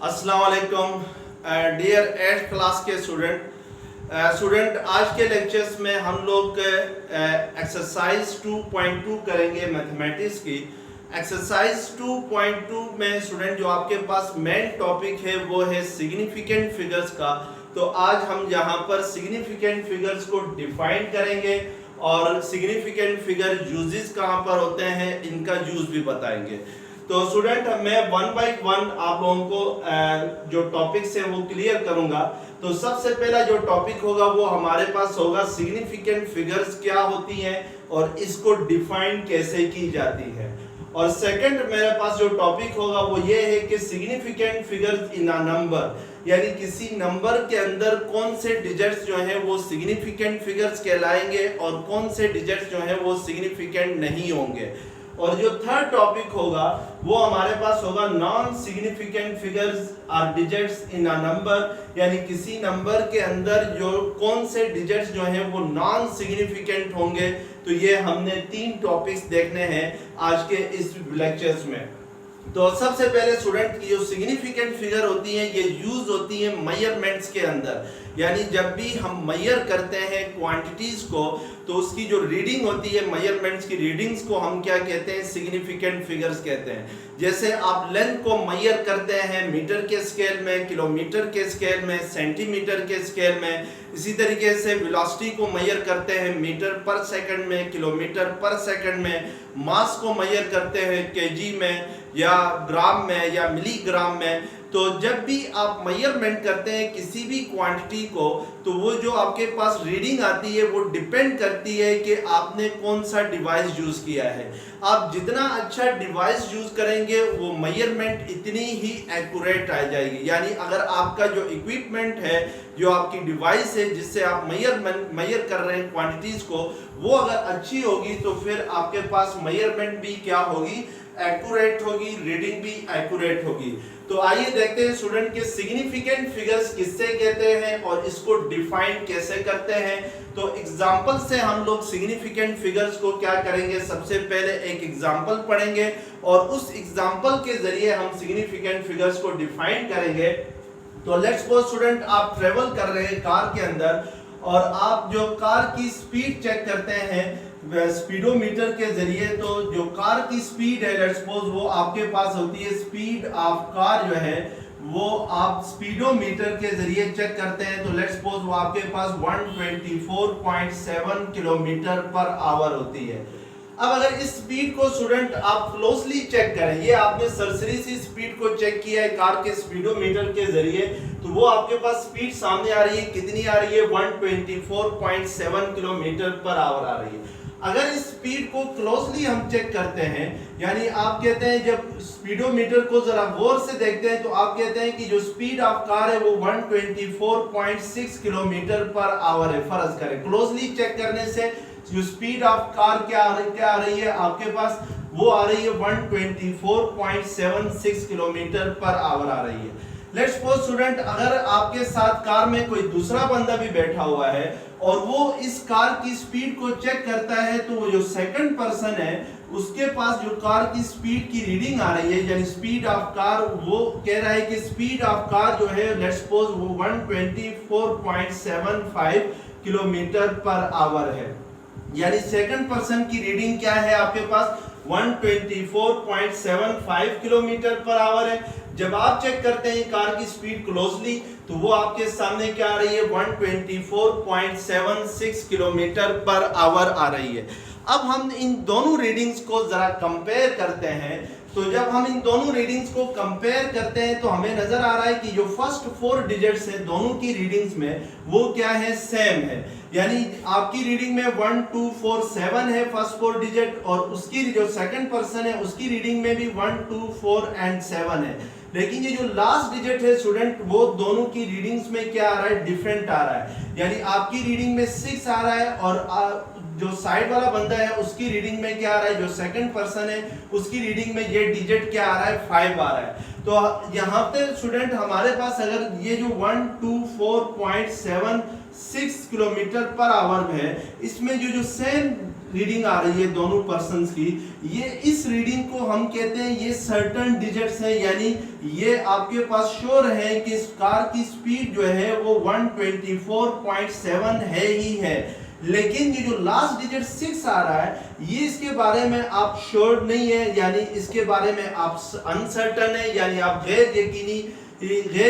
अस्सलाम वालेकुम dear 8th class के स्टूडेंट आज के लेक्चर्स में हम लोग एक्सरसाइज 2.2 करेंगे मैथमेटिक्स की। एक्सरसाइज 2.2 में स्टूडेंट जो आपके पास मेन टॉपिक है वो है सिग्निफिकेंट फिगर्स का। तो आज हम यहाँ पर सिग्निफिकेंट फिगर्स को डिफाइन करेंगे और सिग्निफिकेंट फिगर यूजेस कहाँ पर होते हैं इनका यूज भी बताएंगे। तो स्टूडेंट मैं वन बाय वन आप लोगों को जो टॉपिक्स है वो क्लियर करूंगा। तो सबसे पहला जो टॉपिक होगा वो हमारे पास होगा सिग्निफिकेंट फिगर्स क्या होती हैं और इसको डिफाइन कैसे की जाती है। और सेकंड मेरे पास जो टॉपिक होगा वो ये है कि significant figures in a number, यानी किसी नंबर के अंदर कौन से डिजिट्स जो है वो सिग्निफिकेंट फिगर्स कहलाएंगे और कौन से डिजिट्स जो है वो सिग्निफिकेंट नहीं होंगे। और जो थर्ड टॉपिक होगा वो हमारे पास होगा non significant figures are digits in a number, यानी किसी नंबर के अंदर जो कौन से डिजिट्स जो हैं वो नॉन सिग्निफिकेंट होंगे। तो ये हमने 3 टॉपिक्स देखने हैं आज के इस लेक्चर्स में। तो सबसे पहले स्टूडेंट की जो सिग्निफिकेंट फिगर होती है ये यूज होती है मेजरमेंट्स के अंदर, यानी जब भी हम मेजर करते हैं क्वांटिटीज को तो उसकी जो रीडिंग होती है मेजरमेंट्स की रीडिंग्स को हम क्या कहते हैं, सिग्निफिकेंट फिगर्स कहते हैं। जैसे आप लेंथ को मेजर करते हैं मीटर के स्केल में, किलोमीटर के स्केल में, सेंटीमीटर के स्केल में। इसी तरीके से वेलोसिटी को मेजर करते हैं मीटर पर सेकंड में, किलोमीटर पर सेकंड में। मास को मेजर करते हैं केजी में या ग्राम में या मिलीग्राम में। तो जब भी आप मेजरमेंट करते हैं किसी भी क्वांटिटी को तो वो जो आपके पास रीडिंग आती है वो डिपेंड करती है कि आपने कौन सा डिवाइस यूज किया है। आप जितना अच्छा डिवाइस यूज करेंगे वो मेजरमेंट इतनी ही एक्यूरेट आ जाएगी। यानी अगर आपका जो इक्विपमेंट है, जो आपकी डिवाइस है जिससे आप मेजर कर रहे हैं क्वांटिटीज को, वो अगर अच्छी होगी तो फिर आपके पास मेजरमेंट भी क्या होगी, एक्यूरेट होगी, रीडिंग भी एक्यूरेट होगी। तो आइए देखते हैं स्टूडेंट के सिग्निफिकेंट फिगर्स किससे कहते हैं और इसको डिफाइन कैसे करते हैं। तो एग्जांपल से हम लोग सिग्निफिकेंट फिगर्स को क्या करेंगे, सबसे पहले एक एग्जांपल पढ़ेंगे और उस एग्जांपल के जरिए हम सिग्निफिकेंट फिगर्स को डिफाइन करेंगे। तो लेट्स सपोज स्टूडेंट आप ट्रेवल कर रहे हैं कार के अंदर और आप जो कार की स्पीड चेक करते हैं स्पीडोमीटर के जरिए। तो जो कार की स्पीड है लेट्स सपोज वो आपके पास होती है, स्पीड ऑफ कार जो है वो आप स्पीडोमीटर के जरिए चेक करते हैं। तो लेट्स सपोज वो आपके पास 124.7 किलोमीटर पर आवर होती है। अब अगर इस स्पीड को स्टूडेंट आप क्लोजली चेक करें, ये आपने सरसरी सी स्पीड को चेक किया है कार के स्पीडोमीटर के जरिए, तो वो आपके पास स्पीड सामने आ रही है, कितनी आ रही है, 124.7 किलोमीटर पर आवर आ रही है। अगर इस स्पीड को क्लोजली हम चेक करते हैं, यानी आप कहते हैं जब स्पीडोमीटर को जरा गौर से देखते हैं तो आप कहते हैं कि जो स्पीड ऑफ कार है वो 124.6 किलोमीटर पर आवर है। फर्ज करें क्लोजली चेक करने से जो स्पीड ऑफ कार क्या आ रही है आपके पास, वो आ रही है 124.76 किलोमीटर पर आवर आ रही है। लेट्स सपोज स्टूडेंट अगर आपके साथ कार में कोई दूसरा बंदा भी बैठा हुआ है और वो इस कार की स्पीड को चेक करता है, तो वो जो सेकंड पर्सन है उसके पास जो कार की स्पीड की रीडिंग आ रही है, यानी स्पीड ऑफ कार, वो कह रहा है कि स्पीड ऑफ कार जो है लेट्स सपोज वो 124.75 किलोमीटर पर आवर है। यानी सेकंड पर्सन की रीडिंग क्या है आपके पास, 124.75 किलोमीटर पर आवर है। जब आप चेक करते हैं कार की स्पीड क्लोजली तो वो आपके सामने क्या आ रही है, 124.76 किलोमीटर पर आवर आ रही है। अब हम इन दोनों रीडिंग्स को जरा कंपेयर करते हैं। तो जब हम इन दोनों रीडिंग्स को कंपेयर करते हैं तो हमें नजर आ रहा है कि जो फर्स्ट 4 डिजिट्स हैं दोनों की रीडिंग्स में वो क्या है, सेम है। यानी आपकी रीडिंग में 1247 है फर्स्ट 4 डिजिट और उसकी जो सेकंड पर्सन है उसकी रीडिंग में भी 1247 है। लेकिन ये जो लास्ट डिजिट है स्टूडेंट वो दोनों की रीडिंग्स में क्या आ रहा है, डिफरेंट आ रहा है। यानी आपकी रीडिंग में 6 आ रहा है और जो साइड वाला बंदा है उसकी रीडिंग में क्या आ रहा है, जो सेकंड पर्सन है उसकी रीडिंग में ये डिजिट क्या आ रहा है, 5 आ रहा है। तो यहाँ पे स्टूडेंट हमारे पास अगर ये जो 124.76 किलोमीटर पर आवर है, इसमें जो सेम रीडिंग आ रही है दोनों पर्सन्स की, ये इस रीडिंग को हम कहते हैं ये सर्टन डिजिट्स है, यानी ये आपके पास श्योर है कि इस कार की स्पीड जो है वो 124.7 है ही है। लेकिन ये जो लास्ट डिजिट 6 आ रहा है, ये इसके बारे में आप श्योर नहीं है, यानी इसके बारे में आप अनसर्टन है, यानी आप गैर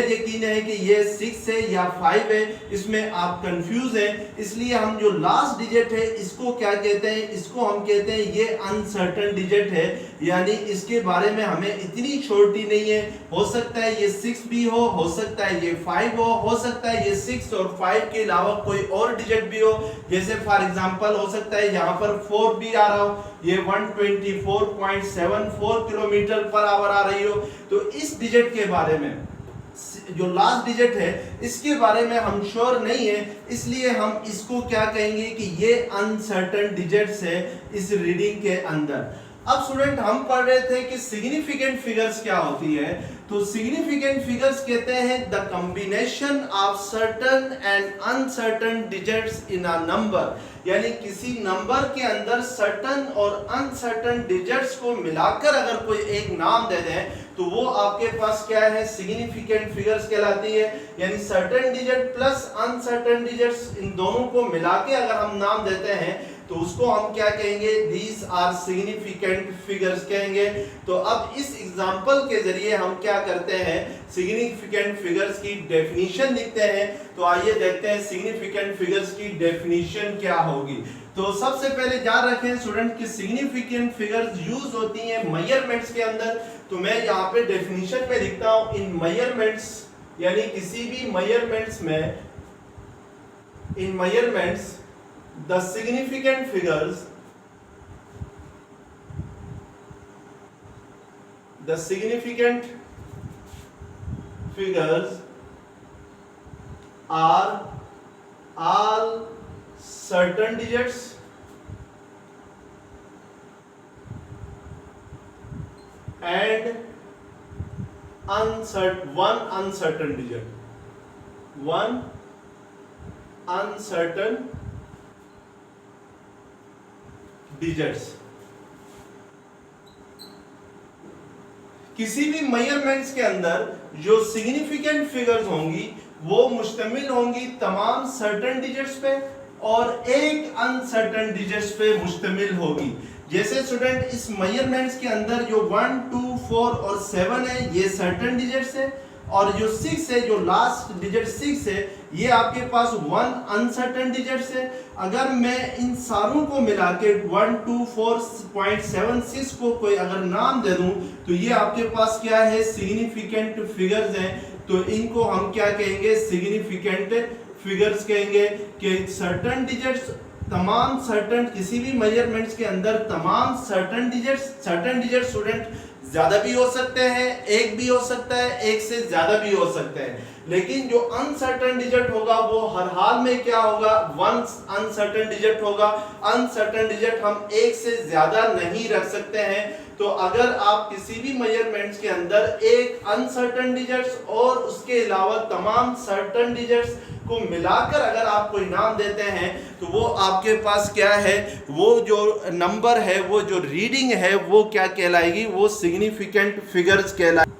यकीन है कि ये 6 है या 5 है, इसमें आप कंफ्यूज हैं। इसलिए हम जो लास्ट डिजिट है इसको क्या कहते हैं, इसको हम कहते हैं ये अनसर्टन डिजिट है, यानी इसके बारे में हमें इतनी श्योरिटी नहीं है। हो सकता है ये 6 भी हो सकता है ये 5 हो सकता है ये 6 और 5 के अलावा कोई और डिजिट भी हो, जैसे फॉर एग्जांपल हो सकता है यहाँ पर 4 भी आ रहा हो, ये 124.74 किलोमीटर पर आवर आ रही हो। तो इस डिजिट के बारे में, जो लास्ट डिजिट है इसके बारे में हम श्योर नहीं है, इसलिए हम इसको क्या कहेंगे कि ये अनसर्टेन डिजिट्स है इस रीडिंग के अंदर। अब स्टूडेंट हम पढ़ रहे थे कि सिग्निफिकेंट फिगर्स क्या होती है, तो सिग्निफिकेंट फिगर्स कहते हैं the combination of certain and uncertain digits in a number, यानी किसी नंबर के अंदर सर्टेन और अनसर्टेन डिजिट्स को मिलाकर अगर कोई एक नाम दे दें तो वो आपके पास क्या है, सिग्निफिकेंट फिगर्स कहलाती है। यानी certain digit plus uncertain digits, इन दोनों को मिला के अगर हम नाम देते हैं तो उसको हम क्या कहेंगे, दीज आर सिग्निफिकेंट फिगर्स कहेंगे। तो अब इस एग्जांपल के जरिए हम क्या करते हैं, सिग्निफिकेंट फिगर्स की डेफिनेशन लिखते हैं। तो आइए देखते हैं सिग्निफिकेंट फिगर्स की डेफिनेशन क्या होगी। तो सबसे पहले याद रखें स्टूडेंट कि सिग्निफिकेंट फिगर्स यूज होती हैं मेजरमेंट्स के अंदर। तो मैं यहाँ पे डेफिनेशन में लिखता हूं, इन मेजरमेंट्स, यानी किसी भी मेजरमेंट्स में, इन measurements the significant figures are all certain digits and one uncertain digits. किसी भी मेजरमेंट्स के अंदर जो सिग्निफिकेंट फिगर्स होंगी वो मुश्तमिल होंगी तमाम सर्टेन डिजिट्स पे और एक अनसर्टेन डिजिट्स पे मुश्तमिल होगी। जैसे स्टूडेंट इस मेजरमेंट्स के अंदर जो 1, 2, 4 और 7 है ये सर्टेन डिजिट्स है, और जो 6 है, जो लास्ट डिजिट 6 है, ये आपके पास 1 अनसर्टेन डिजिट्स है। अगर मैं इन सारों को मिला के 124.76 को कोई अगर नाम दे दूं तो ये आपके पास क्या है, सिग्निफिकेंट फिगर्स हैं। तो इनको हम क्या कहेंगे, सिग्निफिकेंट फिगर्स कहेंगे कि सर्टेन डिजिट्स, तमाम सर्टेन, किसी भी मेजरमेंट्स के अंदर तमाम सर्टेन डिजिट्स स्टूडेंट ज्यादा भी हो सकते हैं, एक भी हो सकता है, एक से ज्यादा भी हो सकते हैं। लेकिन जो अनसर्टेन डिजिट होगा वो हर हाल में क्या होगा, 1 अनसर्टेन डिजिट होगा। अनसर्टेन डिजिट हम एक से ज्यादा नहीं रख सकते हैं। तो अगर आप किसी भी मेजरमेंट्स के अंदर एक अनसर्टेन डिजिट्स और उसके अलावा तमाम सर्टेन डिजिट्स को मिलाकर अगर आप कोई नाम देते हैं तो वो आपके पास क्या है, वो जो नंबर है, वो जो रीडिंग है वो क्या कहलाएगी, वो सिग्निफिकेंट फिगर्स कहलाएगी।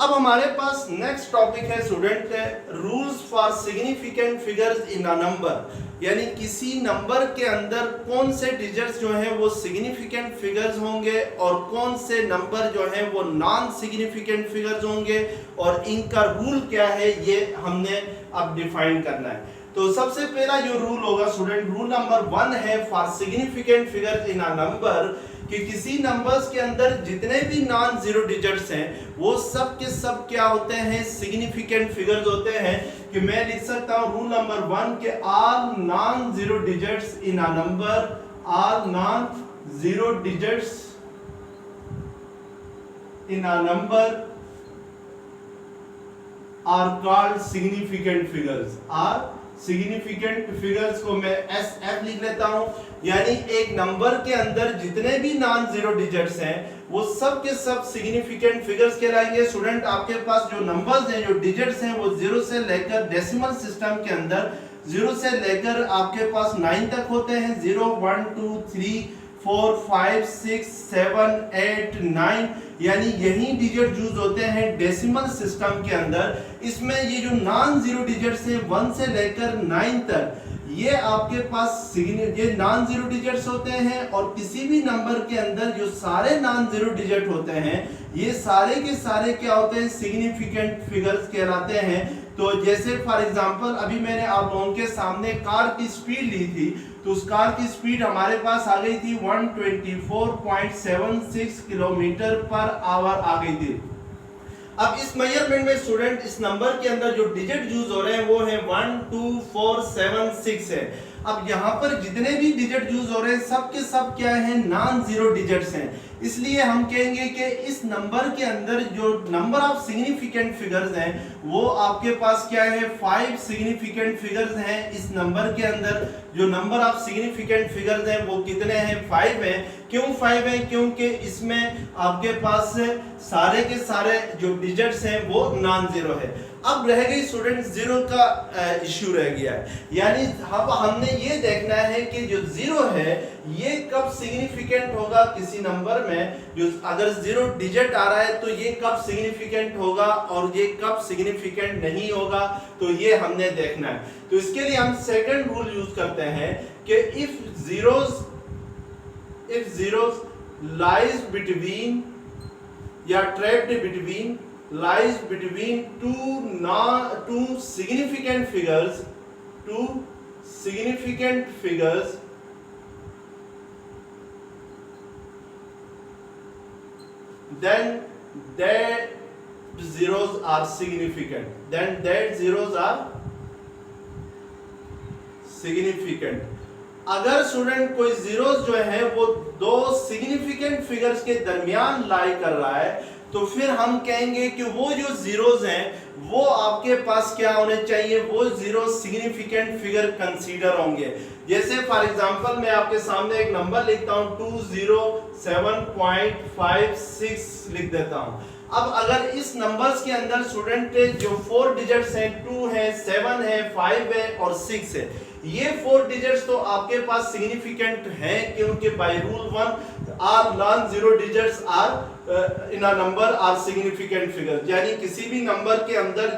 अब हमारे पास नेक्स्ट टॉपिक है student, rules for significant figures in a number, यानी किसी नंबर के अंदर कौन से डिजिट्स जो हैं वो सिग्निफिकेंट फिगर्स होंगे और कौन से नंबर जो हैं वो नॉन सिग्निफिकेंट फिगर्स होंगे, और इनका रूल क्या है ये हमने अब डिफाइन करना है। तो सबसे पहला जो रूल होगा स्टूडेंट, रूल नंबर 1 है for significant figures in a number, कि किसी नंबर्स के अंदर जितने भी नॉन जीरो डिजिट्स हैं वो सब के सब क्या होते हैं, सिग्निफिकेंट फिगर्स होते हैं। कि मैं लिख सकता हूं रूल नंबर 1 के all non zero digits in a number, all non zero digits in a number are called significant figures, are significant figures को मैं SF लिख लेता हूं, यानी एक नंबर के अंदर जितने भी नॉन जीरो डिजिट्स हैं वो सब के सब सिग्निफिकेंट फिगर्स कहलाएंगे। स्टूडेंट आपके पास जो नंबर्स हैं, जो डिजिट्स हैं, वो 0 से लेकर डेसिमल सिस्टम के अंदर 0 से लेकर आपके पास 9 तक होते हैं। 0 1 2 3 4 5 6 7 8 9, यानी यही डिजिट यूज होते हैं डेसिमल सिस्टम के अंदर। इसमें ये जो नॉन जीरो डिजिट्स हैं 1 से लेकर 9 तक, ये आपके पास ये नॉन जीरो डिजिट्स होते हैं। और किसी भी नंबर के अंदर जो सारे नॉन जीरो डिजिट होते हैं, ये सारे के सारे क्या होते हैं, सिग्निफिकेंट फिगर्स कहलाते हैं। तो जैसे फॉर एग्जांपल अभी मैंने आप लोगों के सामने कार की स्पीड ली थी, तो उस कार की स्पीड हमारे पास आ गई थी 124.76 किलोमीटर पर आवर आ गई थी। अब इस मेजरमेंट में स्टूडेंट इस नंबर के अंदर जो डिजिट यूज हो रहे हैं वो है 1 2 4 7 6 है। अब यहाँ पर जितने भी डिजिट यूज हो रहे हैं सब के सब क्या है, नॉन जीरो डिजिट्स हैं। इसलिए हम कहेंगे कि इस नंबर के अंदर जो नंबर ऑफ सिग्निफिकेंट फिगर्स हैं वो आपके पास क्या है, 5 सिग्निफिकेंट फिगर्स हैं। इस नंबर के अंदर जो नंबर ऑफ सिग्निफिकेंट फिगर्स हैं वो कितने हैं, 5 हैं। क्यों 5 हैं, क्योंकि इसमें आपके पास सारे के सारे जो डिजिट्स हैं वो नॉन जीरो है। अब रह गई स्टूडेंट जीरो का इश्यू रह गया है, यानी हमने ये देखना है कि जो जीरो है ये कब सिग्निफिकेंट होगा किसी नंबर में। जो अगर जीरो डिजिट आ रहा है तो ये कब सिग्निफिकेंट होगा और ये कब सिग्निफिकेंट नहीं होगा, तो ये हमने देखना है। तो इसके लिए हम सेकंड रूल यूज करते हैं कि इफ zeros lies between या trapped between lies between two significant figures, then that zeros are significant. अगर स्टूडेंट कोई जीरोस जो है वो दो सिग्निफिकेंट फिगर्स के दरमियान लाई कर रहा है, तो फिर हम कहेंगे कि वो जो जीरोस हैं वो आपके पास क्या होने चाहिए, वो जीरो सिग्निफिकेंट फिगर कंसीडर होंगे। जैसे फॉर एग्जांपल मैं आपके सामने एक नंबर लिखता हूं 207.56 लिख देता हूं। अब अगर इस नंबर्स के अंदर स्टूडेंट जो 4 डिजिट्स हैं, 2 है, 7 है, 5 है और 6 है, ये 4 डिजिट्स तो आपके पास सिग्निफिकेंट हैं, क्योंकि by rule 1 are non zero digits are in a number are significant figure, यानी किसी भी नंबर के अंदर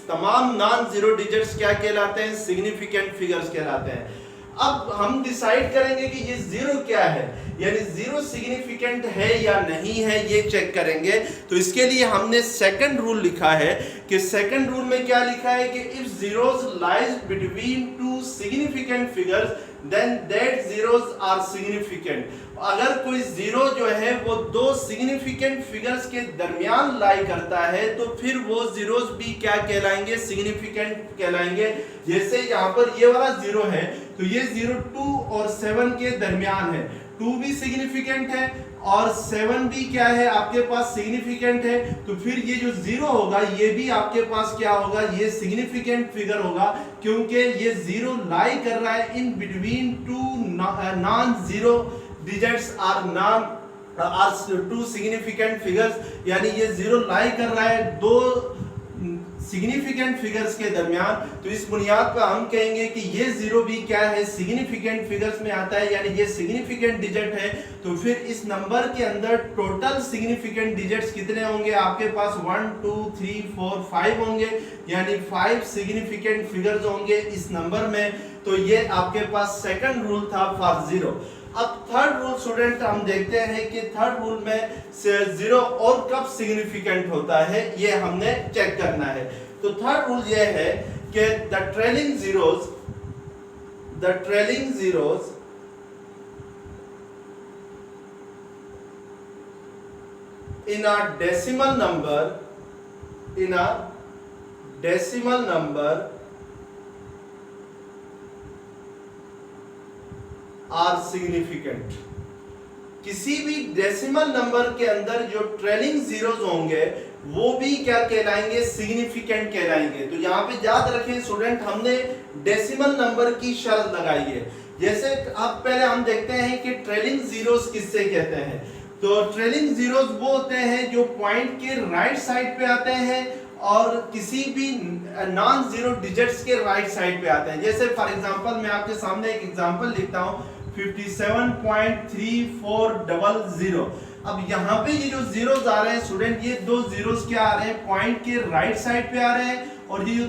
तमाम नॉन जीरो डिजिट्स क्या कहलाते हैं, सिग्निफिकेंट फिगर्स कहलाते हैं। अब हम डिसाइड करेंगे कि ये जीरो क्या है, यानी जीरो सिग्निफिकेंट है या नहीं है, ये चेक करेंगे। तो इसके लिए हमने सेकंड रूल लिखा है कि सेकंड रूल में क्या लिखा है कि if zeros lies between two significant figures then that zeros are significant। अगर कोई जीरो जो है वो दो सिग्निफिकेंट फिगर्स के दरमियान लाई करता है तो फिर वो जीरोस भी क्या कहलाएंगे, सिग्निफिकेंट कहलाएंगे। जैसे यहाँ पर ये वाला जीरो है तो ये जीरो 2 और 7 के दरमियान है, 2 भी सिग्निफिकेंट है और 7 भी क्या है आपके पास सिग्निफिकेंट है, तो फिर ये जो जीरो होगा ये भी आपके पास क्या होगा, ये सिग्निफिकेंट फिगर होगा, क्योंकि ये जीरो लाई कर रहा है in between two non zero digits are two significant figures, यानी ये जीरो लाई कर रहा है दो सिग्निफिकेंट फिगर्स के दरमियान। तो इस बुनियाद पर हम कहेंगे कि ये जीरो भी क्या है, सिग्निफिकेंट फिगर्स में आता है, यानी ये सिग्निफिकेंट डिजिट है। तो फिर इस नंबर के अंदर टोटल सिग्निफिकेंट डिजिट्स कितने होंगे, आपके पास 1 2 3 4 5 होंगे, यानी 5 सिग्निफिकेंट फिगर्स होंगे इस नंबर में। तो ये आपके पास सेकंड रूल था फॉर जीरो। अब थर्ड रूल स्टूडेंट हम देखते हैं कि थर्ड रूल में जीरो और कब सिग्निफिकेंट होता है, ये हमने चेक करना है। तो थर्ड रूल ये है कि the trailing zeros in a decimal number are significant. किसी भी डेसिमल नंबर के अंदर जो ट्रेलिंग जीरोस होंगे वो भी क्या कहलाएंगे, सिग्निफिकेंट कहलाएंगे। तो यहाँ पे याद रखें स्टूडेंट, हमने डेसिमल नंबर की शर्त लगाई है। जैसे अब पहले हम देखते हैं कि ट्रेलिंग जीरोस किससे कहते हैं। तो ट्रेलिंग जीरोस वो होते हैं जो पॉइंट के राइट साइड पे आते हैं और किसी भी नॉन जीरो डिजिट्स के राइट साइड पे आते हैं। जैसे फॉर एग्जांपल मैं आपके सामने एक एग्जांपल लिखता हूं 57.3400। अब यहाँ पे ये जो जीरोस आ रहे हैं स्टूडेंट, ये दो जीरोस क्या आ रहे हैं, पॉइंट के राइट साइड पे आ रहे हैं, और ये जो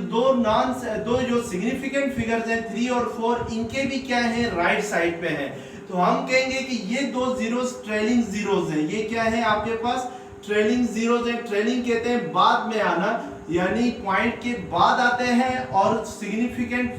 दो जो सिग्निफिकेंट फिगर्स हैं 3 और 4, इनके भी क्या है, राइट साइड पे हैं। तो हम कहेंगे कि ये दो जीरोस ट्रेलिंग जीरोस हैं। ये क्या है आपके पास, ट्रेलिंग जीरोस हैं। ट्रेलिंग कहते हैं बाद में आना, यानी पॉइंट के बाद आते हैं और सिग्निफिकेंट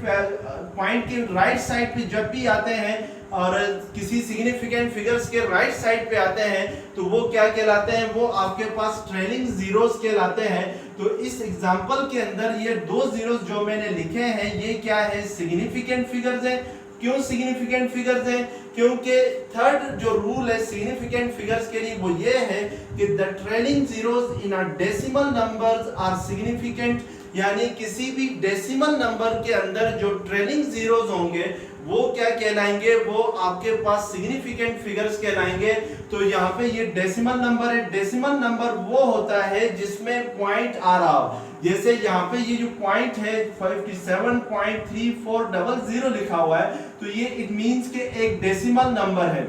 पॉइंट के राइट साइड पे जब भी आते हैं और किसी सिग्निफिकेंट फिगर्स के राइट साइड पे आते हैं तो वो क्या कहलाते हैं, वो आपके पास ट्रेलिंग जीरोस कहलाते हैं। तो इस एग्जांपल के अंदर ये दो जीरोस जो मैंने लिखे हैं ये क्या है, सिग्निफिकेंट फिगर्स हैं। क्यों सिग्निफिकेंट फिगर्स हैं, क्योंकि थर्ड जो रूल है सिग्निफिकेंट फिगर्स के लिए वो ये है कि the trailing zeros in a decimal numbers are significant, यानी किसी भी डेसिमल नंबर के अंदर जो ट्रेलिंग जीरोस होंगे वो क्या कहलाएंगे, वो आपके पास सिग्निफिकेंट फिगर्स कहलाएंगे। तो यहाँ पे ये डेसिमल नंबर है। डेसिमल नंबर वो होता है जिसमें पॉइंट आ रहा हो। जैसे यहाँ पे ये जो पॉइंट है 57.3400 लिखा हुआ है, तो ये इट मींस के एक डेसिमल नंबर है।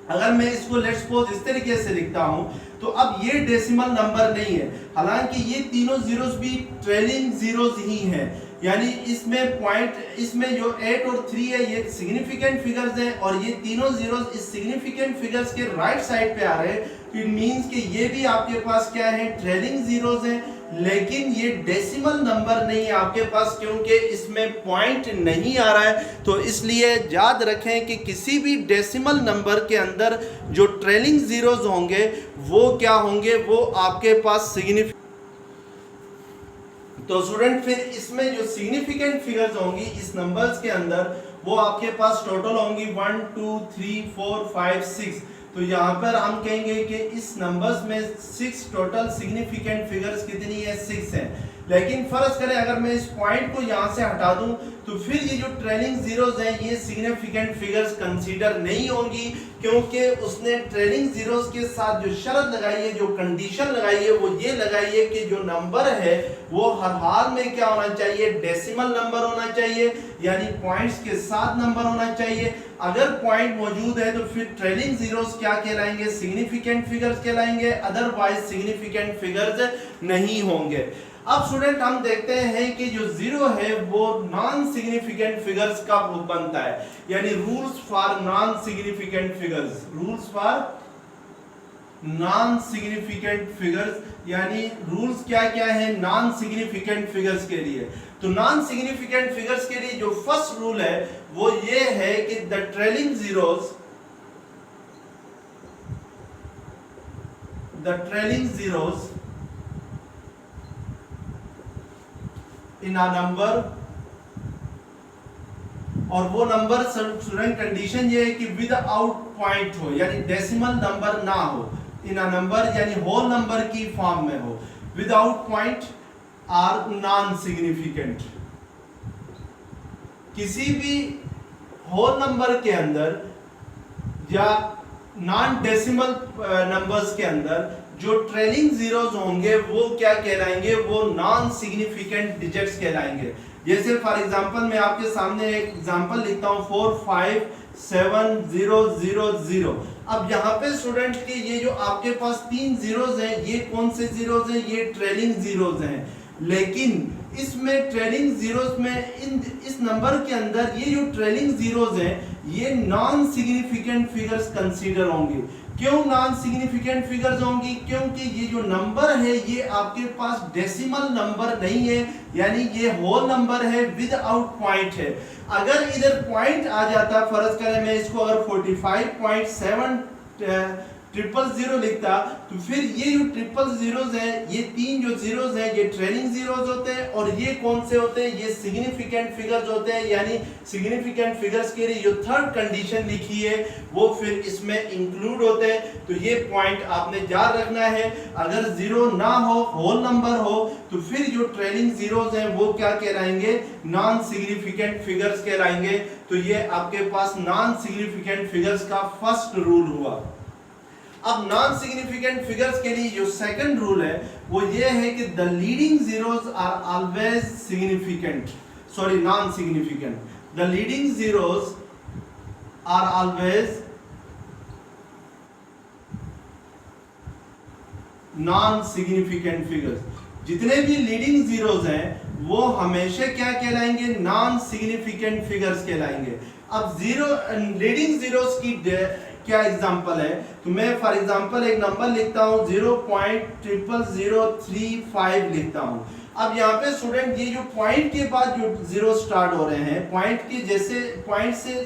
अगर मैं इसको लेट्स सपोज इस तरीके से लिखता हूं तो अब ये डेसिमल नंबर नहीं है, हालांकि ये तीनों जीरोस भी ट्रेलिंग जीरोस ही हैं। यानी इसमें पॉइंट, इसमें जो 8 और 3 है ये सिग्निफिकेंट फिगर्स हैं और ये तीनों जीरोस इस सिग्निफिकेंट फिगर्स के राइट साइड पे आ रहे हैं। तो इट मींस कि ये भी आपके पास क्या है, ट्रेलिंग जीरोस हैं, लेकिन ये डेसिमल नंबर नहीं है आपके पास क्योंकि इसमें पॉइंट नहीं आ रहा है। तो इसलिए याद रखें कि किसी भी डेसिमल नंबर के अंदर जो ट्रेलिंग जीरोस होंगे वो क्या होंगे, वो आपके पास सिग्निफिकेंट। तो स्टूडेंट फिर इसमें जो सिग्निफिकेंट फिगर्स होंगी इस नंबर्स के अंदर वो आपके पास टोटल होंगी 1 2 3 4 5 6। तो यहाँ पर हम कहेंगे कि इस नंबर्स में 6 टोटल सिग्निफिकेंट फिगर्स कितनी है, 6 है। लेकिन फर्ज करें अगर मैं इस पॉइंट को यहाँ से हटा दूं तो फिर ये जो ट्रेलिंग जीरोस हैं ये सिग्निफिकेंट फिगर्स कंसीडर नहीं होंगी क्योंकि उसने ट्रेलिंग जीरोस के साथ जो शर्त लगाई है, जो कंडीशन लगाई है वो ये लगाई है कि जो नंबर है वो हर हाल में क्या होना चाहिए, डेसिमल नंबर होना चाहिए, यानी पॉइंट्स के साथ नंबर होना चाहिए। अगर पॉइंट मौजूद है तो फिर ट्रेलिंग जीरोस क्या कहलाएंगे, सिग्निफिकेंट फिगर्स कहलाएंगे, अदरवाइज सिग्निफिकेंट फिगर्स नहीं होंगे। अब स्टूडेंट हम देखते हैं कि जो जीरो है वो नॉन सिग्निफिकेंट फिगर्स का बनता है, यानी rules for non significant figures, rules for non significant figures, यानी रूल्स क्या क्या है नॉन सिग्निफिकेंट फिगर्स के लिए। तो नॉन सिग्निफिकेंट फिगर्स के लिए जो फर्स्ट रूल है वो ये है कि the trailing zeros in a number, और वो नंबर स्टूडेंट कंडीशन ये है कि विदाउट पॉइंट हो, यानी डेसिमल नंबर ना हो, इन अ नंबर यानी होल नंबर की फॉर्म में हो, without point are non significant. किसी भी होल नंबर के अंदर या नॉन डेसिमल नंबर्स के अंदर जो ट्रेलिंग जीरोस होंगे वो क्या कहलाएंगे, वो नॉन सिग्निफिकेंट डिजिट्स कहलाएंगे। जैसे फॉर एग्जांपल मैं आपके सामने एक एग्जांपल लिखता हूं 4570000। अब यहाँ पे स्टूडेंट के ये जो आपके पास 3 जीरोस हैं ये कौन से जीरोस हैं, ये ट्रेलिंग जीरोस हैं। लेकिन इसमें ट्रेलिंग जीरोस में इस नंबर के अंदर ये जो ट्रेलिंग जीरोस हैं ये नॉन सिग्निफिकेंट फिगर्स कंसीडर होंगे। क्यों नॉन सिग्निफिकेंट फिगर्स होंगी, क्योंकि ये जो नंबर है ये आपके पास डेसिमल नंबर नहीं है, यानी ये होल नंबर है, विदाउट पॉइंट है। अगर इधर पॉइंट आ जाता, फर्ज करें मैं इसको अगर 45.7 000 लिखता तो फिर ये जो 000 है, ये 3 जो जीरोस हैं ये ट्रेलिंग जीरोस होते हैं और ये कौन से होते हैं, ये सिग्निफिकेंट फिगर्स होते हैं। यानी सिग्निफिकेंट फिगर्स के लिए जो थर्ड कंडीशन लिखी है वो फिर इसमें इंक्लूड होते हैं। तो ये पॉइंट आपने याद रखना है। अगर जीरो ना हो, होल नंबर हो, तो फिर जो ट्रेलिंग जीरोस हैं वो क्या कहलाएंगे, नॉन सिग्निफिकेंट फिगर्स कहलाएंगे। तो ये आपके पास नॉन सिग्निफिकेंट फिगर्स का फर्स्ट रूल हुआ। अब नॉन सिग्निफिकेंट फिगर्स के लिए जो सेकंड रूल है वो ये है कि the leading zeros are always significant, sorry non significant, the leading zeros are always non significant figures. जितने भी लीडिंग जीरोस हैं वो हमेशा क्या कहलाएंगे, नॉन सिग्निफिकेंट फिगर्स कहलाएंगे। अब जीरो लीडिंग जीरोस की क्या एग्जांपल है, तो मैं फॉर एग्जांपल एक नंबर लिखता हूं 0.00035 लिखता हूं। अब यहाँ पे स्टूडेंट ये जो पॉइंट के बाद जो जीरो स्टार्ट हो रहे हैं, पॉइंट के जैसे पॉइंट से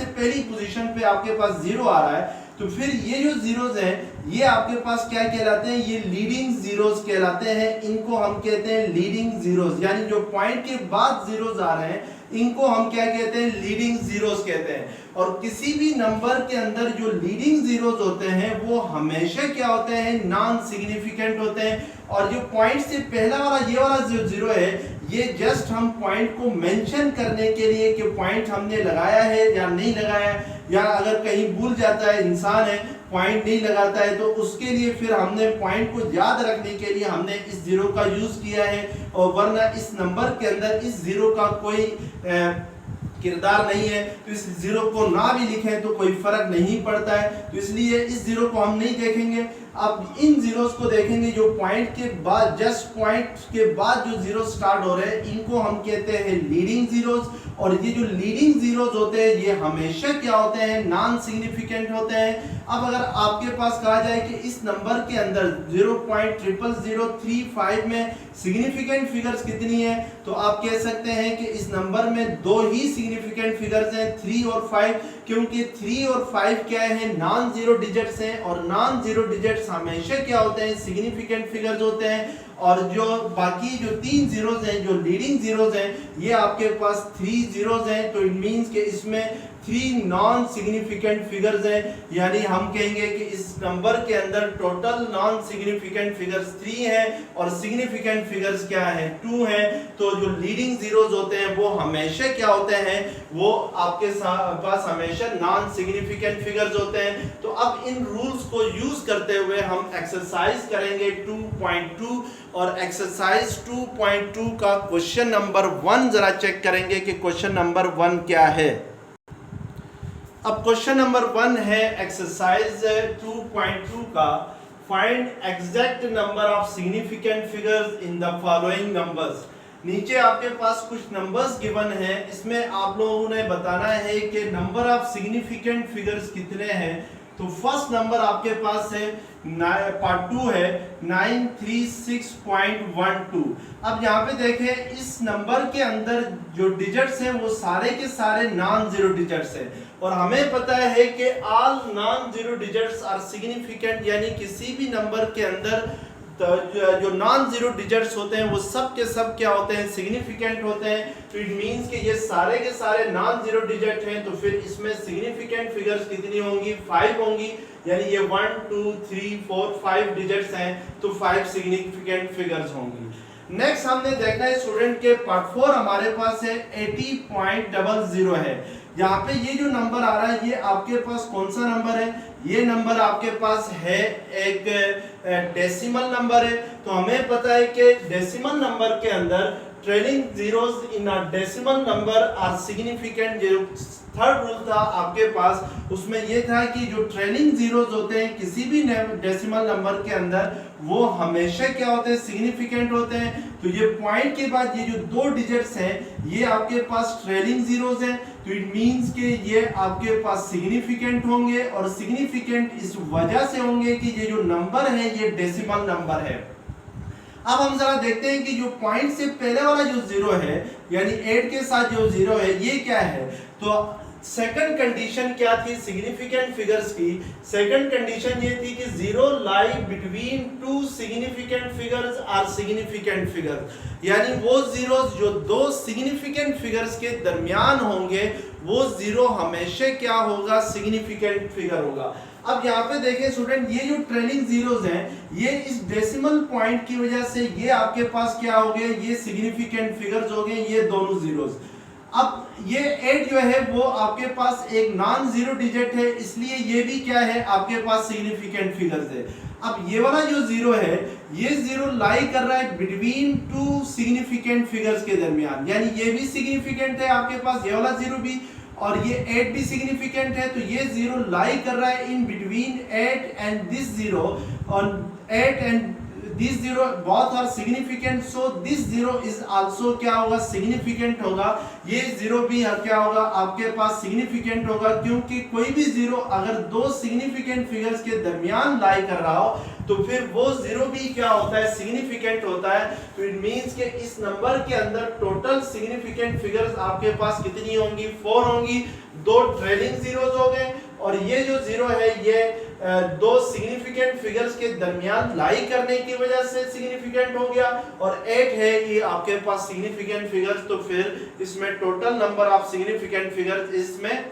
पहली पोजीशन पे आपके पास जीरो आ रहा है, तो फिर ये जो जीरोस हैं ये आपके पास क्या कहलाते हैं, ये लीडिंग जीरोस कहलाते हैं। इनको हम कहते हैं लीडिंग जीरोस, यानी जो पॉइंट के बाद जीरोस आ रहे हैं इनको हम क्या कहते हैं, लीडिंग जीरोस कहते हैं। और किसी भी नंबर के अंदर जो लीडिंग जीरोस होते हैं वो हमेशा क्या होते हैं, नॉन सिग्निफिकेंट होते हैं। और जो पॉइंट से पहला वाला ये वाला जो जीरो है ये जस्ट हम पॉइंट को मेंशन करने के लिए कि पॉइंट हमने लगाया है या नहीं लगाया है, या अगर कहीं भूल जाता है इंसान है पॉइंट नहीं लगाता है तो उसके लिए फिर हमने पॉइंट को याद रखने के लिए हमने इस जीरो का यूज किया है। और वरना इस नंबर के अंदर इस जीरो का कोई किरदार नहीं है, तो इस जीरो को ना भी लिखें तो कोई फर्क नहीं पड़ता है। तो इसलिए इस जीरो को हम नहीं देखेंगे। अब इन जीरोस को देखेंगे जो पॉइंट के बाद, जस्ट पॉइंट के बाद जो जीरो स्टार्ट हो रहे हैं इनको हम कहते हैं लीडिंग जीरोस। और ये जो लीडिंग जीरोस होते हैं ये हमेशा क्या होते हैं, नॉन सिग्निफिकेंट होते हैं। अब अगर आपके पास कहा जाए कि इस नंबर के अंदर 0.00035 में सिग्निफिकेंट फिगर्स कितनी है, तो आप कह सकते हैं कि इस नंबर में दो ही सिग्निफिकेंट फिगर्स हैं, 3 और 5, क्योंकि 3 और 5 क्या है, नॉन जीरो डिजिट्स हैं। और नॉन जीरो डिजिट्स हमेशा क्या होते हैं, सिग्निफिकेंट फिगर्स होते हैं। और जो बाकी जो 3 जीरोस हैं, जो लीडिंग जीरोस हैं, ये आपके पास 3 जीरोस हैं। तो इट मींस कि इसमें 3 नॉन सिग्निफिकेंट फिगर्स हैं। यानी हम कहेंगे कि इस नंबर के अंदर टोटल नॉन सिग्निफिकेंट फिगर्स 3 हैं और सिग्निफिकेंट फिगर्स क्या है, 2 हैं। तो जो लीडिंग जीरोस होते हैं वो हमेशा क्या होते हैं, वो आपके पास हमेशा नॉन सिग्निफिकेंट फिगर्स होते हैं। तो अब इन रूल्स को यूज करते हुए हम एक्सरसाइज करेंगे 2.2 और एक्सरसाइज 2.2 का क्वेश्चन नंबर 1 जरा चेक करेंगे कि क्वेश्चन नंबर 1 क्या है। अब क्वेश्चन नंबर 1 है एक्सरसाइज 2.2 का, find exact number of significant figures in the following numbers. नीचे आपके पास कुछ नंबर्स गिवन है, इसमें आप लोगों ने बताना है कि नंबर ऑफ सिग्निफिकेंट फिगर्स कितने हैं। तो फर्स्ट नंबर आपके पास है पार्ट 2 है 936.12। अब यहाँ पे देखें इस नंबर के अंदर जो डिजिट्स हैं वो सारे के सारे नॉन जीरो डिजिट्स हैं। और हमें पता है कि all non zero digits are significant, यानी किसी भी नंबर के अंदर तो जो नॉन जीरो डिजिट्स होते हैं वो सब के सब क्या होते हैं, सिग्निफिकेंट होते हैं। तो इट मींस कि ये सारे के सारे नॉन जीरो डिजिट हैं। तो फिर इसमें सिग्निफिकेंट फिगर्स कितनी होंगी, 5 होंगी। यानी ये 1 2 3 4 5 डिजिट्स हैं, तो 5 सिग्निफिकेंट फिगर्स होंगी। नेक्स्ट हमने देखना है स्टूडेंट के पार्ट 4 हमारे पास है 80.00 है। यहाँ पे ये जो नंबर आ रहा है ये आपके पास कौन सा नंबर है, ये नंबर आपके पास है एक डेसिमल नंबर है। तो हमें पता है कि डेसिमल नंबर के अंदर trailing zeros in a decimal number are significant. जो थर्ड रूल था आपके पास उसमें ये था कि जो ट्रेलिंग जीरोस होते हैं किसी भी डेसिमल नंबर के अंदर वो हमेशा क्या होते हैं, सिग्निफिकेंट होते हैं। तो ये पॉइंट के बाद ये जो 2 डिजिट्स हैं ये आपके पास ट्रेलिंग जीरोस हैं। तो इट मींस कि ये आपके पास सिग्निफिकेंट होंगे और सिग्निफिकेंट इस वजह से होंगे कि ये जो नंबर है ये डेसिमल नंबर है। अब हम जरा देखते हैं कि जो पॉइंट से पहले वाला जो जीरो है यानी 8 के साथ जो जीरो है ये क्या है। तो सेकंड कंडीशन क्या थी सिग्निफिकेंट फिगर्स की, सेकंड कंडीशन ये थी कि zero lie between two significant figures are significant figures, यानी वो जीरोस जो दो सिग्निफिकेंट फिगर्स के दरमियान होंगे वो जीरो हमेशा क्या होगा, सिग्निफिकेंट फिगर होगा। अब यहाँ पे देखें स्टूडेंट, ये जो ट्रेलिंग जीरोस हैं ये इस डेसिमल पॉइंट की वजह से ये आपके पास क्या हो गए, ये सिग्निफिकेंट फिगर्स हो गए, ये दोनों जीरोस। अब ये 8 जो है वो आपके पास एक नॉन जीरो डिजिट है, इसलिए ये भी क्या है आपके पास सिग्निफिकेंट फिगर्स है। अब ये वाला जो जीरो है ये जीरो लाई कर रहा है बिटवीन टू सिग्निफिकेंट फिगर्स के दरमियान, यानी ये भी सिग्निफिकेंट है आपके पास, ये वाला जीरो भी, और ये 8 भी सिग्निफिकेंट है। तो ये जीरो लाई कर रहा है in between 8 and this zero, और 8 and this zero both are significant, so this zero is also क्या होगा, सिग्निफिकेंट होगा। ये जीरो भी क्या होगा आपके पास सिग्निफिकेंट होगा, क्योंकि कोई भी जीरो अगर दो सिग्निफिकेंट फिगर्स के दरमियान लाई कर रहा हो तो फिर वो जीरो भी क्या होता है, सिग्निफिकेंट होता है। तो इट मींस कि इस नंबर के अंदर टोटल सिग्निफिकेंट फिगर्स आपके पास कितनी होंगी, 4 होंगी। दो ट्रेलिंग जीरोस हो गए और ये जो जीरो है ये दो सिग्निफिकेंट फिगर्स के दरमियान लाई करने की वजह से सिग्निफिकेंट हो गया, और 8 है ये आपके पास सिग्निफिकेंट फिगर्स। तो फिर इसमें total number of significant figures इसमें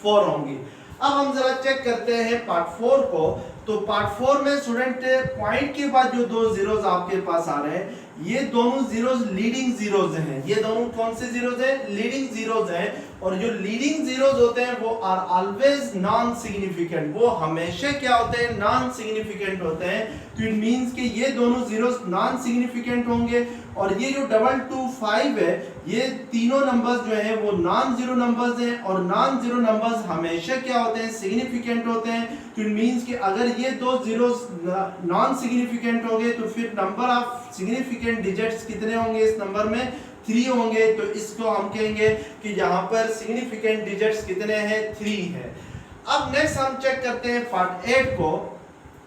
4 होंगी। अब हम जरा चेक करते हैं पार्ट 4 को। तो पार्ट 4 में स्टूडेंट पॉइंट के बाद जो दो जीरोस आपके पास आ रहे हैं ये दोनों जीरोस लीडिंग जीरोस हैं। ये दोनों कौन से जीरोस हैं, लीडिंग जीरोस हैं। और जो लीडिंग जीरोस होते हैं वो आर ऑलवेज नॉन सिग्निफिकेंट, वो हमेशा क्या होते हैं, नॉन सिग्निफिकेंट होते हैं। तो इट मींस कि ये दोनों जीरोस नॉन सिग्निफिकेंट होंगे। और ये जो 225 है ये तीनों नंबर्स जो हैं वो नॉन जीरो नंबर्स हैं, और नॉन जीरो नंबर्स हमेशा क्या होते हैं, सिग्निफिकेंट होते हैं। तो इट मींस कि अगर ये दो जीरोस नॉन सिग्निफिकेंट हो गए तो फिर नंबर ऑफ सिग्निफिकेंट डिजिट्स कितने होंगे इस नंबर में, 3 होंगे। तो इसको हम कहेंगे कि यहाँ पर सिग्निफिकेंट डिजिट्स कितने हैं, 3 है। अब नेक्स्ट हम चेक करते हैं पार्ट 8 को।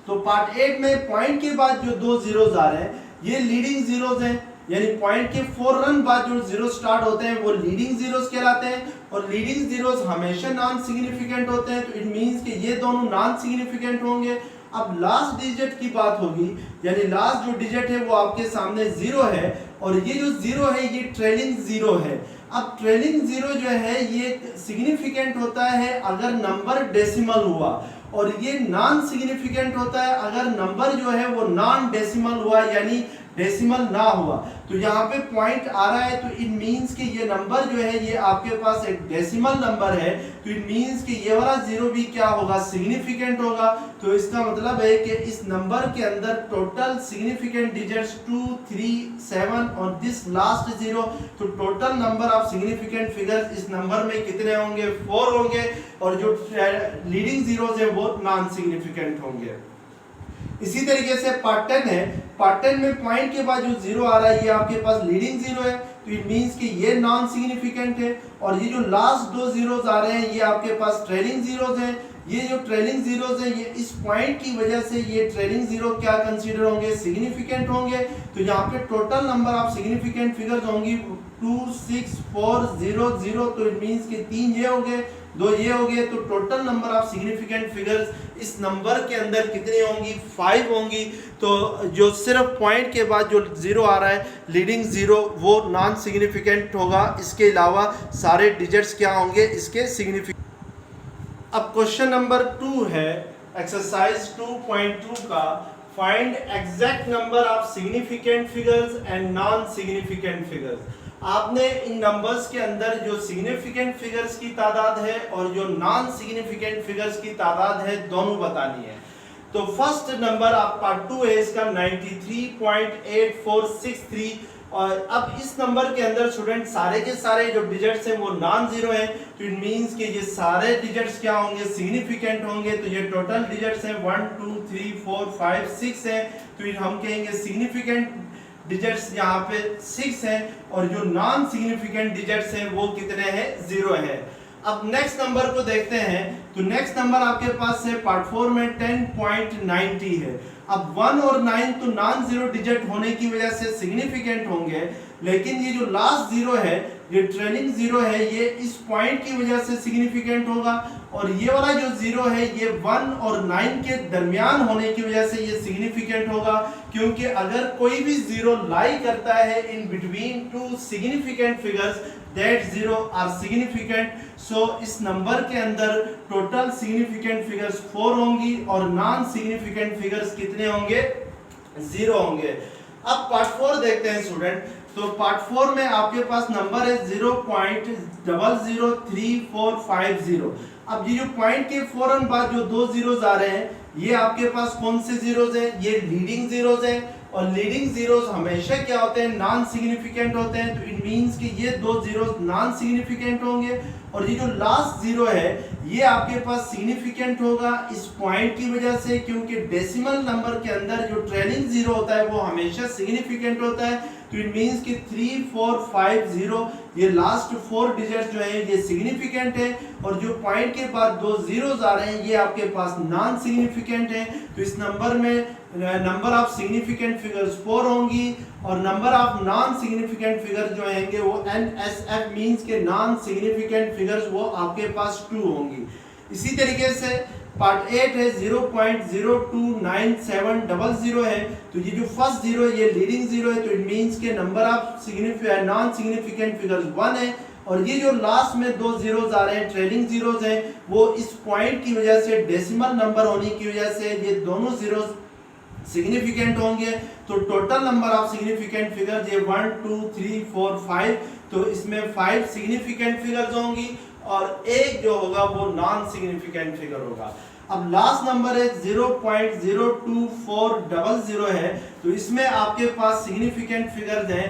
तो पार्ट 8 में पॉइंट के बाद जो दो जीरोस आ रहे हैं ये लीडिंग जीरोस हैं, यानी पॉइंट के फौरन बाद जो जीरो स्टार्ट होते हैं वो लीडिंग जीरोस कहलाते हैं। और लीडिंग जीरोस हमेशा नॉन सिग्निफिकेंट होते हैं। तो इट मींस कि ये दोनों नॉन सिग्निफिकेंट होंगे। अब लास्ट डिजिट की बात होगी, यानी लास्ट जो डिजिट है वो आपके सामने 0 है, और ये जो 0 है ये ट्रेलिंग जीरो है। अब ट्रेलिंग जीरो जो है ये सिग्निफिकेंट होता है अगर नंबर डेसिमल हुआ, और ये नॉन सिग्निफिकेंट होता है अगर नंबर जो है वो नॉन डेसिमल हुआ, यानी डेसिमल ना हुआ। तो यहाँ पे पॉइंट आ रहा है तो इट मींस कि ये नंबर जो है ये आपके पास एक डेसिमल नंबर है। तो इट मींस कि ये वाला जीरो भी क्या होगा, सिग्निफिकेंट होगा। तो इसका मतलब है कि इस नंबर के अंदर टोटल सिग्निफिकेंट डिजिट्स 2, 3, 7 और दिस लास्ट जीरो, तो total number of significant figures इस नंबर में कितने होंगे, 4 होंगे। और जो लीडिंग जीरोस है वो नॉन सिग्निफिकेंट होंगे। इसी तरीके से पार्ट 10 है। पार्ट 10 में पॉइंट के बाद जो जीरो आ रहा है ये आपके पास लीडिंग जीरो है। तो इट मींस कि ये नॉन सिग्निफिकेंट है। और ये जो लास्ट दो जीरोस आ रहे हैं ये आपके पास ट्रेलिंग जीरोस हैं। ये जो ट्रेलिंग जीरोस हैं ये इस पॉइंट की वजह से ये ट्रेलिंग जीरो क्या कंसीडर होंगे, सिग्निफिकेंट होंगे। तो यहाँ पे total number of significant figures होंगी 2, 6, 4, 0, 0। तो इट मींस कि 3 ये हो गए, 2 ये हो गए। तो total number of significant figures इस नंबर के अंदर कितनी होंगी, 5 होंगी। तो जो सिर्फ पॉइंट के बाद जो जीरो आ रहा है लीडिंग जीरो वो नॉन सिग्निफिकेंट होगा, इसके अलावा सारे डिजिट्स क्या होंगे इसके सिग्निफिकेंट। अब क्वेश्चन नंबर 2 है एक्सरसाइज 2.2 का, find exact number of significant figures and non significant figures. आपने इन नंबर्स के अंदर जो सिग्निफिकेंट फिगर्स की तादाद है और जो नॉन सिग्निफिकेंट फिगर्स की तादाद है दोनों बतानी है। तो फर्स्ट नंबर आप पार्ट 2 है इसका 93.8463। और अब इस नंबर के अंदर स्टूडेंट सारे के सारे जो डिजिट्स हैं वो नॉन जीरो हैं। तो इट मींस कि ये सारे डिजिट्स क्या होंगे, सिग्निफिकेंट होंगे। तो ये टोटल डिजिट्स हैं 1, 2, 3, 4, 5, 6 हैं। तो हम कहेंगे सिग्निफिकेंट डिजिट्स यहाँ पे 6 हैं, और जो नॉन सिग्निफिकेंट डिजिट्स हैं वो कितने हैं, 0 है। अब नेक्स्ट नंबर को देखते हैं, तो नेक्स्ट नंबर आपके पास है पार्ट 4 में 10.90 है। अब 1 और 9 तो नॉन जीरो डिजिट होने की वजह से सिग्निफिकेंट होंगे, लेकिन ये जो लास्ट जीरो है, ये ट्रेलिंग जीरो है, ये इस पॉइंट की वजह से सिग्निफिकेंट होगा, और ये वाला जो जीरो है ये 1 और 9 के दरमियान होने की वजह से ये सिग्निफिकेंट होगा, क्योंकि अगर कोई भी जीरो लाई करता है in between two significant figures, that zero are significant. So इस नंबर के अंदर टोटल सिग्निफिकेंट फिगर्स 4 होंगी और नॉन सिग्निफिकेंट फिगर्स कितने होंगे? 0 होंगे। अब पार्ट 4 देखते हैं स्टूडेंट। तो पार्ट 4 में आपके पास नंबर है 0.003450। अब ये जो पॉइंट के फौरन बाद जो 2 जीरोस आ रहे हैं, ये आपके पास कौन से जीरोस हैं? ये लीडिंग जीरोस हैं, और लीडिंग जीरोस हमेशा क्या होते हैं? नॉन सिग्निफिकेंट होते हैं। तो इट मींस कि ये 2 जीरोस नॉन सिग्निफिकेंट होंगे, और ये जो लास्ट जीरो है ये आपके पास सिग्निफिकेंट होगा इस पॉइंट की वजह से, क्योंकि डेसिमल नंबर के अंदर जो ट्रेलिंग जीरो होता है वो हमेशा सिग्निफिकेंट होता है। तो इट मींस कि 3450 ये लास्ट 4 डिजिट्स जो है ये सिग्निफिकेंट है, और जो पॉइंट के बाद 2 जीरोस आ रहे हैं ये आपके पास नॉन सिग्निफिकेंट है। तो इस नंबर में नंबर ऑफ सिग्निफिकेंट फिगर्स 4 होंगी, और number of non significant figure जो होंगे वो NSF मींस के नॉन सिग्निफिकेंट फिगर्स वो आपके पास 2 होंगी। इसी तरीके से पार्ट 8 है 0.029700 है। तो ये जो फर्स्ट जीरो है ये लीडिंग जीरो है, तो इट मींस के number of non significant figures 1 है, और ये जो लास्ट में 2 जीरोस आ रहे हैं ट्रेलिंग जीरोस हैं, वो इस पॉइंट की वजह से डेसिमल नंबर होने की वजह से ये दोनों जीरोस सिग्निफिकेंट होंगे। तो total number of significant figures ये 1 2 3 4 5, तो इसमें 5 सिग्निफिकेंट फिगर्स होंगी और एक जो होगा वो नॉन सिग्निफिकेंट फिगर होगा। अब लास्ट नंबर है 0.02400 है, तो इसमें आपके पास सिग्निफिकेंट फिगर्स हैं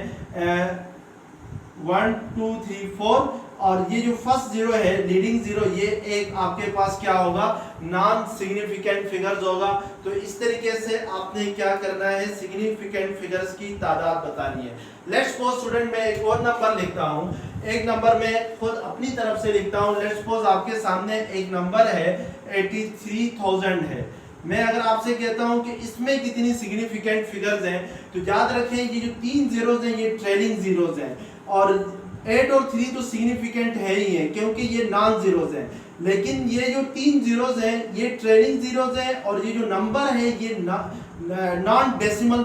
1 2 3 4, और ये जो फर्स्ट जीरो है लीडिंग जीरो, ये एक आपके पास क्या होगा? नॉन सिग्निफिकेंट फिगर्स होगा। तो इस तरीके से आपने क्या करना है? सिग्निफिकेंट फिगर्स की तादाद बतानी है। लेट्स सपोज स्टूडेंट मैं एक और नंबर लिखता हूँ, एक नंबर मैं खुद अपनी तरफ से लिखता हूँ। लेट्स सपोज आपके सामने एक नंबर है 83,000 है। मैं अगर आपसे कहता हूं कि इसमें कितनी सिग्निफिकेंट फिगर्स हैं, तो याद रखें ये जो 3 जीरोस हैं ये ट्रेलिंग जीरोस हैं, और 8 और 3 तो सिग्निफिकेंट है ही है क्योंकि ये नॉन जीरोस हैं, लेकिन ये जो 3 जीरोस हैं ये ट्रेलिंग जीरोस हैं, और ये जो नंबर है ये नॉन डेसिमल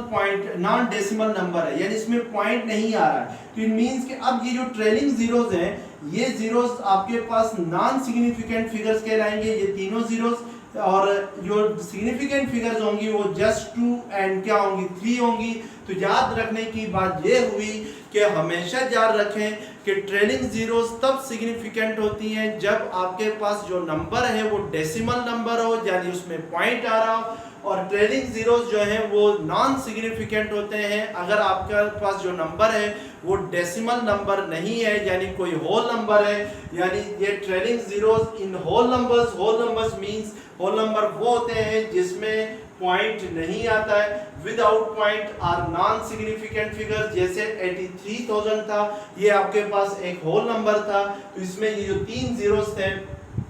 नंबर है, यानी इसमें पॉइंट नहीं आ रहा है। तो इट मींस कि अब ये जो ट्रेलिंग जीरोस हैं ये जीरोस आपके पास नॉन सिग्निफिकेंट फिगर्स कहलाएंगे, ये तीनों जीरोस, और जो सिग्निफिकेंट फिगर्स होंगी वो जस्ट 2 एंड क्या होंगी? 3 होंगी। तो याद रखने की बात ये हुई कि हमेशा याद रखें कि ट्रेलिंग जीरोस तब सिग्निफिकेंट होती हैं जब आपके पास जो नंबर है वो डेसिमल नंबर हो, यानी उसमें पॉइंट आ रहा हो, और ट्रेलिंग जीरोस जो हैं वो नॉन सिग्निफिकेंट होते हैं अगर आपके पास जो नंबर है वो डेसिमल नंबर नहीं है, यानी कोई होल नंबर है। यानी ये trailing zeros in whole numbers means whole number वो होते हैं जिसमें पॉइंट नहीं आता है। Without point are non significant figure, जैसे 83,000 था, ये आपके पास एक होल नंबर था, तो इसमें ये जो 3 जीरोस थे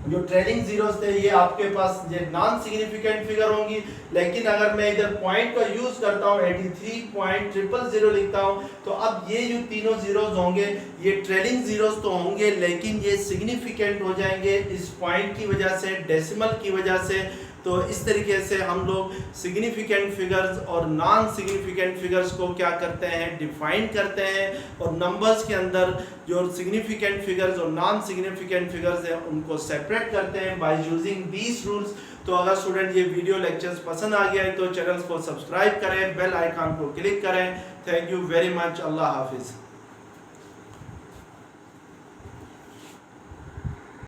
जो ट्रेलिंग जीरोस थे ये आपके पास ये नॉन सिग्निफिकेंट फिगर होंगी। लेकिन अगर मैं इधर पॉइंट का यूज करता हूँ 83.000 लिखता हूँ, तो अब ये जो तीनों जीरोस होंगे ये ट्रेलिंग जीरोस तो होंगे लेकिन ये सिग्निफिकेंट हो जाएंगे इस पॉइंट की वजह से, डेसिमल की वजह से। तो इस तरीके से हम लोग सिग्निफिकेंट फिगर्स और नॉन सिग्निफिकेंट फिगर्स को क्या करते हैं? डिफाइन करते हैं, और नंबर्स के अंदर जो सिग्निफिकेंट फिगर्स और नॉन सिग्निफिकेंट फिगर्स हैं उनको सेपरेट करते हैं बाय यूजिंग दीज रूल्स। तो अगर स्टूडेंट ये वीडियो लेक्चर्स पसंद आ गया है तो चैनल को सब्सक्राइब करें, बेल आइकन को क्लिक करें। Thank you very much. अल्लाह हाफिज़।